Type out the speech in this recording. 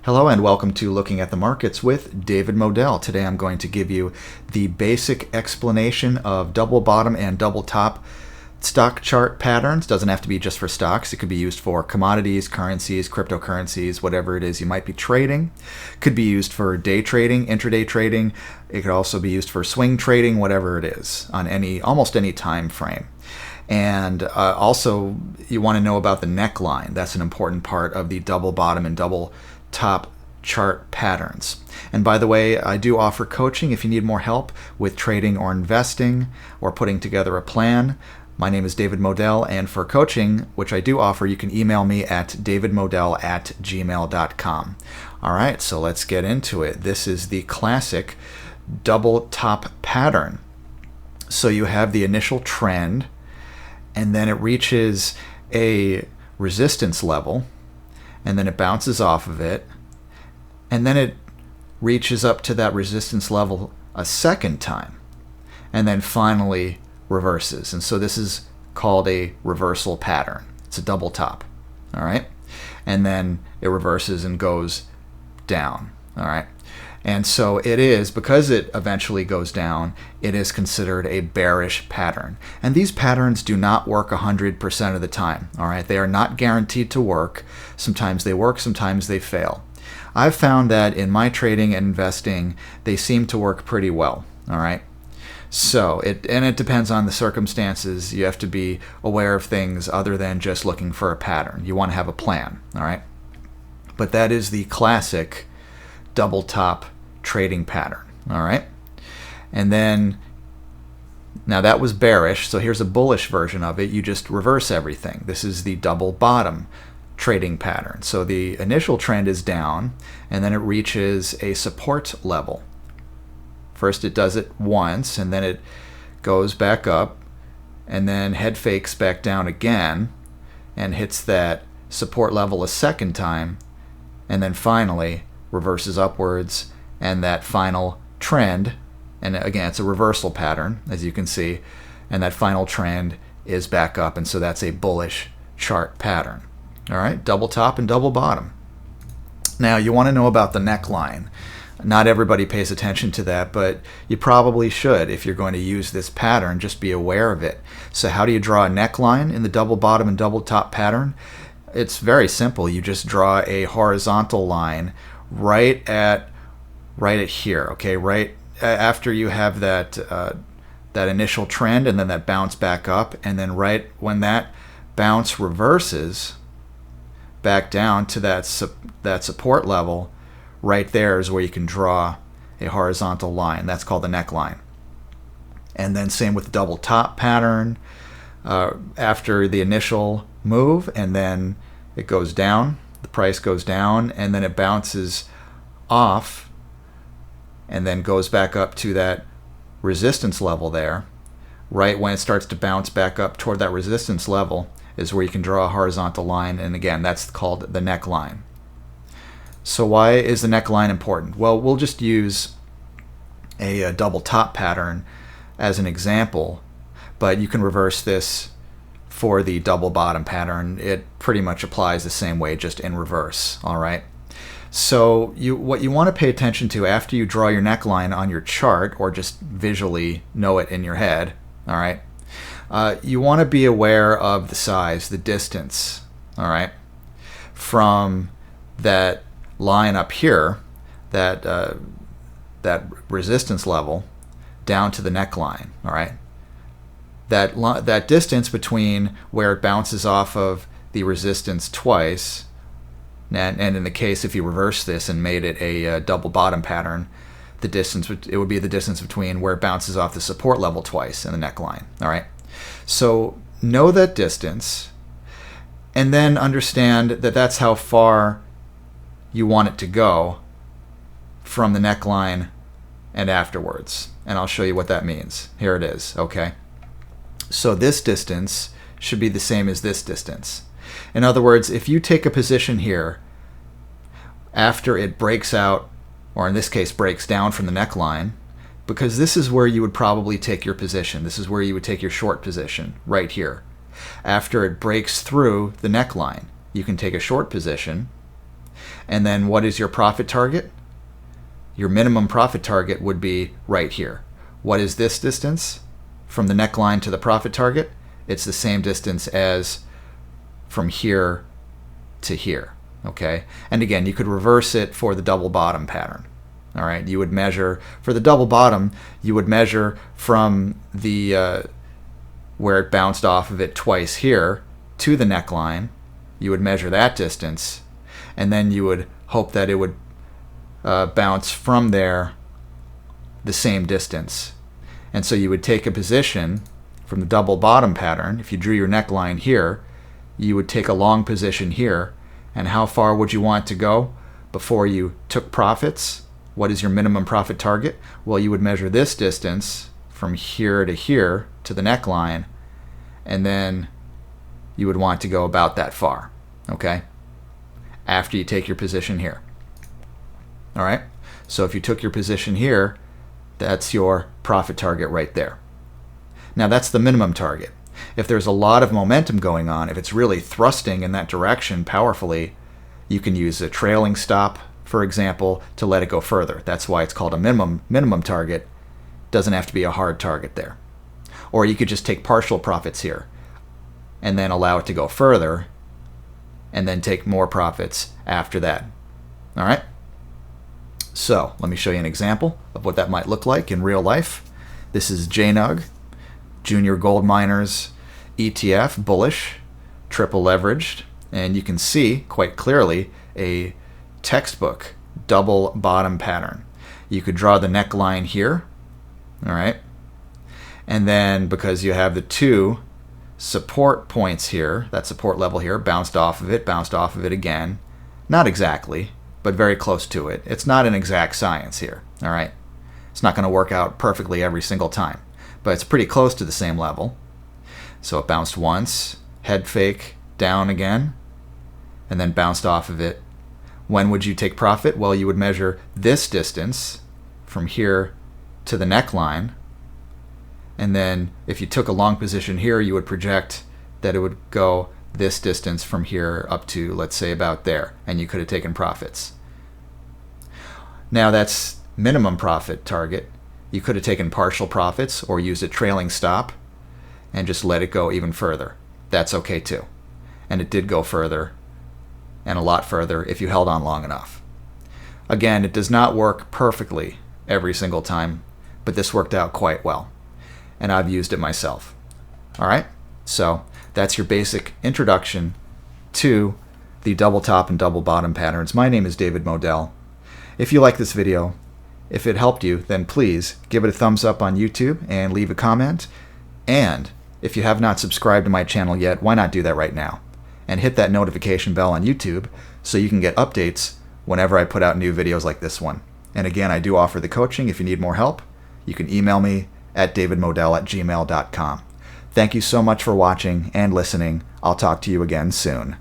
Hello and welcome to Looking at the Markets with David Modell. Today I'm going to give you the basic explanation of double bottom and double top stock chart patterns. Doesn't have to be just for stocks. It could be used for commodities, currencies, cryptocurrencies, whatever it is you might be trading. Could be used for day trading, intraday trading. It could also be used for swing trading, whatever it is, on almost any time frame. And also, you want to know about the neckline. That's an important part of the double bottom and double top chart patterns. And by the way, I do offer coaching if you need more help with trading or investing or putting together a plan. My name is David Modell, and for coaching, which I do offer, you can email me at davidmodell@gmail.com. All right, so let's get into it. This is the classic double top pattern. So you have the initial trend, and then it reaches a resistance level, and then it bounces off of it, and then it reaches up to that resistance level a second time, and then finally reverses. And so this is called a reversal pattern. It's a double top, all right? And then it reverses and goes down, all right? And so it is, because it eventually goes down, it is considered a bearish pattern. And these patterns do not work 100% of the time, all right? They are not guaranteed to work. Sometimes they work, sometimes they fail. I've found that in my trading and investing, they seem to work pretty well, all right? So, it depends on the circumstances. You have to be aware of things other than just looking for a pattern. You want to have a plan, all right? But that is the classic double top trading pattern, all right? And then, now that was bearish, so here's a bullish version of it. You just reverse everything. This is the double bottom trading pattern. So the initial trend is down, and then it reaches a support level. First it does it once, and then it goes back up, and then head fakes back down again, and hits that support level a second time, and then finally reverses upwards, and that final trend, and again it's a reversal pattern as you can see, and that final trend is back up, and so that's a bullish chart pattern. All right, double top and double bottom. Now you want to know about the neckline. Not everybody pays attention to that, but you probably should. If you're going to use this pattern, just be aware of it. So how do you draw a neckline in the double bottom and double top pattern? It's very simple. You just draw a horizontal line right at here, okay? Right after you have that initial trend, and then that bounce back up, and then right when that bounce reverses back down to that support level, right there is where you can draw a horizontal line. That's called the neckline. And then same with the double top pattern. After the initial move, and then it goes down, the price goes down, and then it bounces off, and then goes back up to that resistance level there. Right when it starts to bounce back up toward that resistance level is where you can draw a horizontal line, and again, that's called the neckline. So why is the neckline important? Well, we'll just use a double top pattern as an example, but you can reverse this for the double bottom pattern. It pretty much applies the same way, just in reverse, all right? So what you want to pay attention to after you draw your neckline on your chart, or just visually know it in your head, all right? You want to be aware of the size, the distance, all right, from that line up here, that resistance level, down to the neckline, all right? That distance between where it bounces off of the resistance twice, and in the case if you reverse this and made it a double bottom pattern, it would be the distance between where it bounces off the support level twice in the neckline, all right? So know that distance, and then understand that that's how far you want it to go from the neckline and afterwards. And I'll show you what that means. Here it is, okay? So this distance should be the same as this distance. In other words, if you take a position here after it breaks out, or in this case breaks down from the neckline, because this is where you would probably take your position. This is where you would take your short position, right here. After it breaks through the neckline, you can take a short position, And then what is your profit target? Your minimum profit target would be right here. What is this distance from the neckline to the profit target? It's the same distance as from here to here, okay? And again, you could reverse it for the double bottom pattern. All right, you would measure for the double bottom, you would measure from the where it bounced off of it twice here to the neckline. You would measure that distance, and then you would hope that it would bounce from there the same distance. And so you would take a position from the double bottom pattern. If you drew your neckline here, you would take a long position here. And how far would you want to go before you took profits? What is your minimum profit target? Well, you would measure this distance from here to the neckline, and then you would want to go about that far, okay? After you take your position here. All right? So if you took your position here, that's your profit target right there. Now that's the minimum target. If there's a lot of momentum going on, if it's really thrusting in that direction powerfully, you can use a trailing stop, for example, to let it go further. That's why it's called a minimum target. Doesn't have to be a hard target there. Or you could just take partial profits here and then allow it to go further and then take more profits after that. All right? So let me show you an example of what that might look like in real life. This is JNUG, Junior Gold Miners ETF, bullish, triple leveraged, and you can see quite clearly a textbook double bottom pattern. You could draw the neckline here, all right? And then because you have the two support points here, that support level here, bounced off of it again. Not exactly, but very close to it. It's not an exact science here, all right? It's not going to work out perfectly every single time, but it's pretty close to the same level. So it bounced once, head fake, down again, and then bounced off of it. When would you take profit? Well, you would measure this distance from here to the neckline, and then if you took a long position here, you would project that it would go this distance from here up to, let's say, about there, and you could have taken profits. Now that's minimum profit target. You could have taken partial profits or used a trailing stop and just let it go even further. That's okay too. And it did go further, and a lot further if you held on long enough. Again, it does not work perfectly every single time, but this worked out quite well, and I've used it myself. All right, so that's your basic introduction to the double top and double bottom patterns. My name is David Modell. If you like this video, if it helped you, then please give it a thumbs up on YouTube and leave a comment. And if you have not subscribed to my channel yet, why not do that right now? And hit that notification bell on YouTube so you can get updates whenever I put out new videos like this one. And again, I do offer the coaching. If you need more help, you can email me at davidmodell@gmail.com. Thank you so much for watching and listening. I'll talk to you again soon.